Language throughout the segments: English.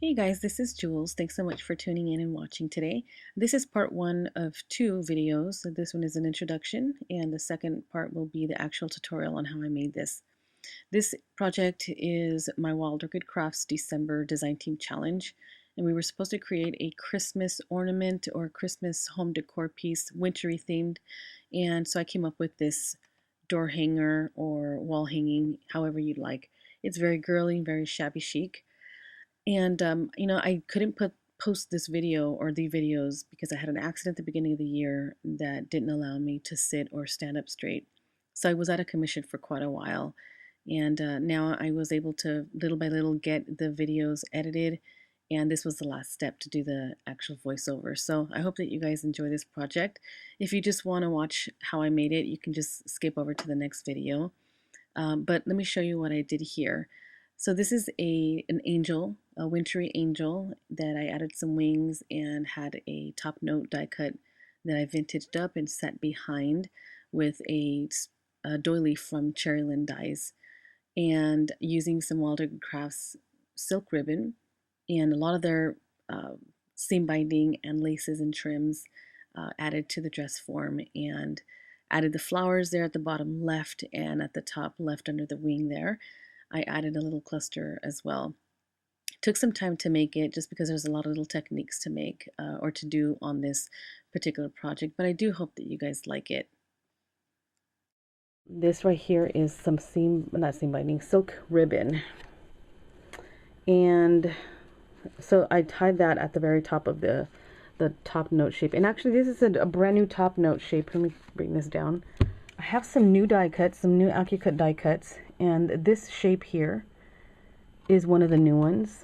Hey guys, this is Jules. Thanks so much for tuning in and watching today. This is part one of two videos. So this one is an introduction, and the second part will be the actual tutorial on how I made this. This project is my Wild Orchid Crafts December Design Team Challenge, and we were supposed to create a Christmas ornament or Christmas home decor piece, wintry themed, and so I came up with this door hanger or wall hanging, however you'd like. It's very girly, very shabby chic. And I couldn't post this video or the videos because I had an accident at the beginning of the year that didn't allow me to sit or stand up straight. So I was out of commission for quite a while. And now I was able to little by little get the videos edited. And this was the last step to do the actual voiceover. So I hope that you guys enjoy this project. If you just want to watch how I made it, you can just skip over to the next video. But let me show you what I did here. So this is an angel, a wintry angel that I added some wings and had a top note die cut that I vintaged up and set behind with a doily from Cherryland Dyes, and using some Wild Orchid Crafts silk ribbon and a lot of their seam binding and laces and trims added to the dress form, and added the flowers there at the bottom left and at the top left under the wing there. I added a little cluster as well. It took some time to make it just because there's a lot of little techniques to make or to do on this particular project, but I do hope that you guys like it. This right here is some not seam binding, silk ribbon. And so I tied that at the very top of the top note shape. And actually this is a brand new top note shape. Let me bring this down. I have some new die cuts, some new AccuCut die cuts, and this shape here is one of the new ones.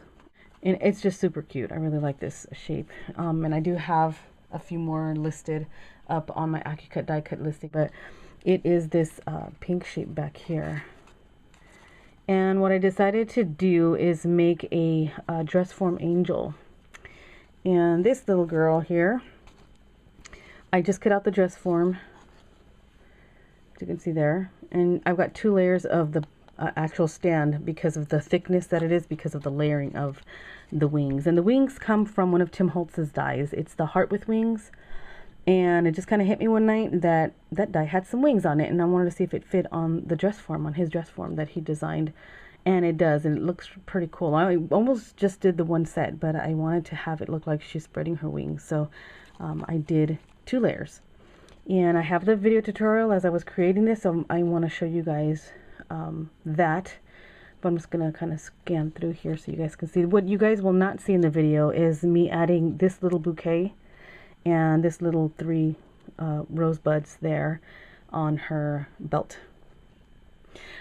And it's just super cute. I really like this shape. And I do have a few more listed up on my AccuCut die cut listing, but it is this pink shape back here. And what I decided to do is make a dress form angel. And this little girl here, I just cut out the dress form, as you can see there. And I've got 2 layers of the actual stand because of the thickness that it is, because of the layering of the wings. And the wings come from one of Tim Holtz's dies. It's the Heart with Wings. And it just kind of hit me one night that that die had some wings on it, and I wanted to see if it fit on the dress form, on his dress form that he designed. And it does, and it looks pretty cool. I almost just did the one set, but I wanted to have it look like she's spreading her wings. So I did 2 layers. And I have the video tutorial as I was creating this, so I want to show you guys that. But I'm just going to kind of scan through here so you guys can see. What you guys will not see in the video is me adding this little bouquet and this little 3 rosebuds there on her belt.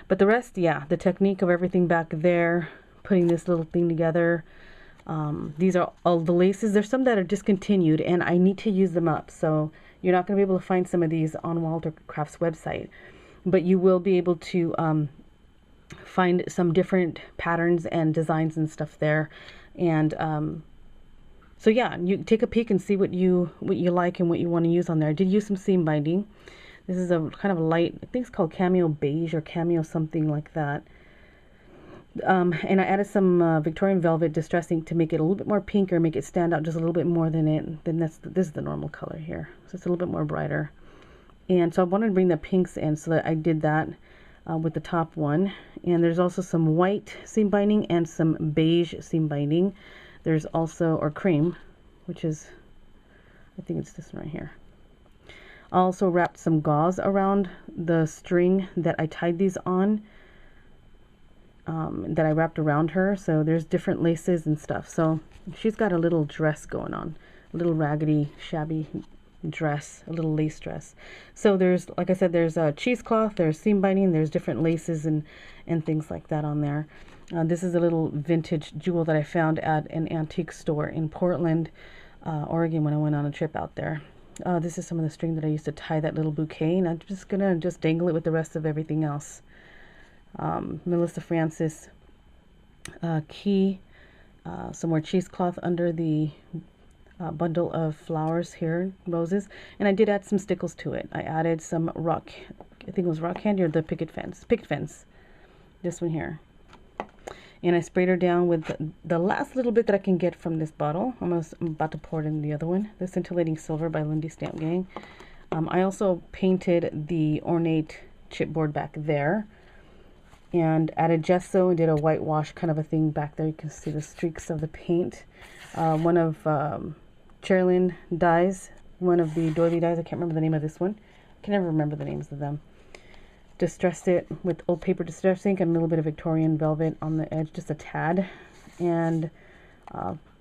But the rest, yeah, the technique of everything back there, putting this little thing together. These are all the laces. There's some that are discontinued and I need to use them up. So you're not going to be able to find some of these on Wild Orchid Crafts website. But you will be able to find some different patterns and designs and stuff there. And so yeah, you take a peek and see what you like and what you want to use on there. I did use some seam binding. This is a kind of a light, I think it's called Cameo Beige or Cameo something like that. And I added some Victorian Velvet Distress Ink to make it a little bit more pinker, make it stand out just a little bit more than this is the normal color here. So it's a little bit more brighter. And so I wanted to bring the pinks in, so that I did that with the top one. And there's also some white seam binding and some beige seam binding. There's also, or cream, which is, I think it's this one right here. I also wrapped some gauze around the string that I tied these on, that I wrapped around her. So there's different laces and stuff. So she's got a little dress going on, a little raggedy, shabby dress, a little lace dress. So there's, like I said, there's a cheesecloth, there's seam binding, there's different laces and things like that on there. This is a little vintage jewel that I found at an antique store in Portland, Oregon, when I went on a trip out there. This is some of the string that I used to tie that little bouquet, and I'm just gonna dangle it with the rest of everything else. Melissa Francis key, some more cheesecloth under the bundle of flowers here, roses, and I did add some stickles to it. I added some rock, I think it was rock candy or the picket fence, this one here. And I sprayed her down with the last little bit that I can get from this bottle. I'm about to pour it in the other one. The Scintillating Silver by Lindy Stamp Gang. I also painted the ornate chipboard back there. And added gesso and did a whitewash kind of a thing back there. You can see the streaks of the paint. One of Cherylin dyes. One of the doily dyes. I can't remember the name of this one. I can never remember the names of them. Distressed it with old paper distress ink and a little bit of Victorian velvet on the edge, just a tad. And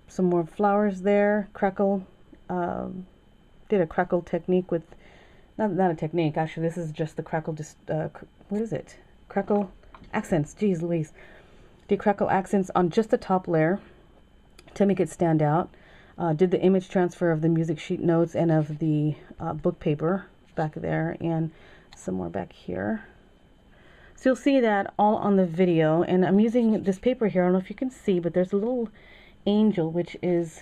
some more flowers there. Crackle. Did a crackle technique with, not a technique, actually this is just the crackle, what is it? Crackle accents, geez Louise. Did crackle accents on just the top layer to make it stand out. Did the image transfer of the music sheet notes and of the book paper back there, and some more back here. So you'll see that all on the video, and I'm using this paper here. I don't know if you can see, but there's a little angel, which is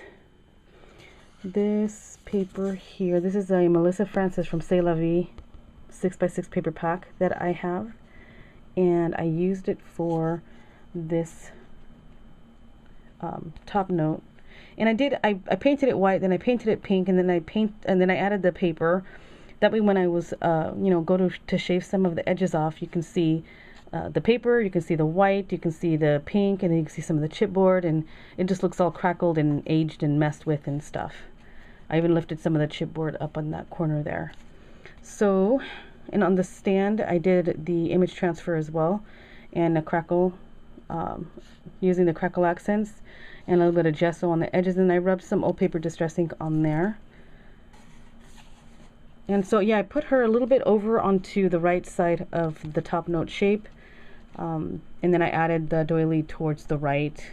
this paper here. This is a Melissa Francis from C'est La Vie 6x6 paper pack that I have, and I used it for this top note. And I painted it white, then I painted it pink, and then I added the paper. That way when I was go to shave some of the edges off, you can see the paper, you can see the white, you can see the pink, and then you can see some of the chipboard, and it just looks all crackled and aged and messed with and stuff. I even lifted some of the chipboard up on that corner there. So, and on the stand I did the image transfer as well, and a crackle, using the crackle accents and a little bit of gesso on the edges, and I rubbed some old paper distress ink on there. And so yeah, I put her a little bit over onto the right side of the top note shape, and then I added the doily towards the right,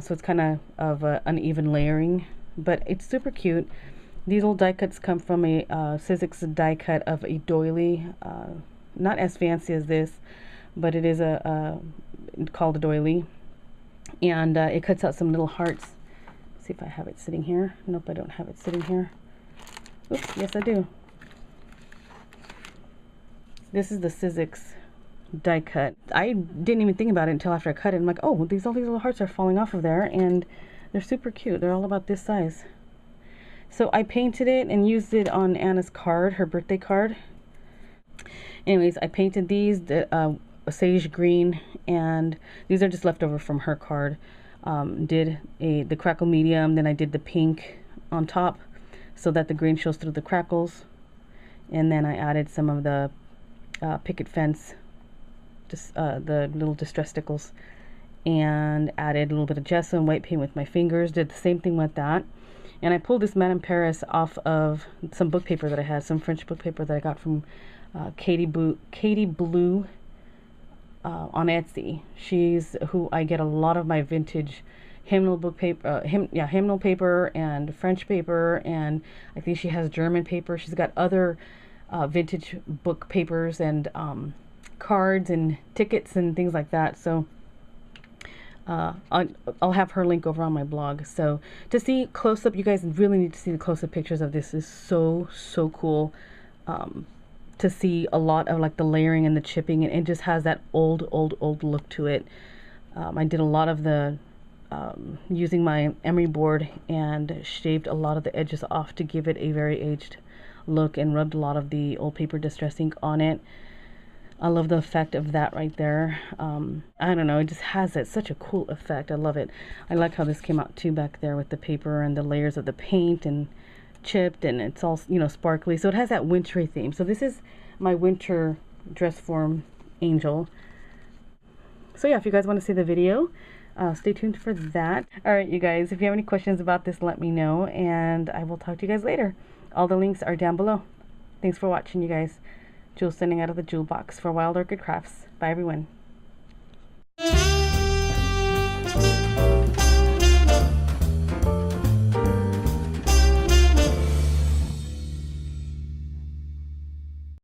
so it's kind of uneven layering, but it's super cute. These old die cuts come from a Sizzix die cut of a doily, not as fancy as this, but it is called a doily, and it cuts out some little hearts. Let's see if I have it sitting here. Nope, I don't have it sitting here. Oops, yes I do. This is the Sizzix die cut. I didn't even think about it until after I cut it. I'm like, oh, all these little hearts are falling off of there, and they're super cute. They're all about this size. So I painted it and used it on Anna's card, her birthday card. Anyways, I painted these, a sage green, and these are just leftover from her card. Did the crackle medium, then I did the pink on top, so that the green shows through the crackles, and then I added some of the picket fence, just the little distress stickles, and added a little bit of gesso and white paint with my fingers. Did the same thing with that, and I pulled this Madame Paris off of some book paper that I had, some French book paper that I got from Katie Blue on Etsy. She's who I get a lot of my vintage hymnal book paper, hymnal paper and French paper, and I think she has German paper. She's got other vintage book papers and cards and tickets and things like that. So I'll have her link over on my blog. So to see close up, you guys really need to see the close up pictures of this. Is so cool. To see a lot of like the layering and the chipping, and it just has that old look to it. I did a lot of the using my emery board and shaved a lot of the edges off to give it a very aged look, and rubbed a lot of the old paper distress ink on it. I love the effect of that right there. I don't know, it just has that such a cool effect. I love it. I like how this came out too back there with the paper and the layers of the paint and chipped, and it's all, you know, sparkly, so it has that wintry theme. So this is my winter dress form angel. So yeah, if you guys want to see the video, stay tuned for that. All right, you guys, if you have any questions about this, let me know, and I will talk to you guys later. All the links are down below. Thanks for watching, you guys. Jules sending out of the Jewel box for Wild Orchid Crafts. Bye, everyone.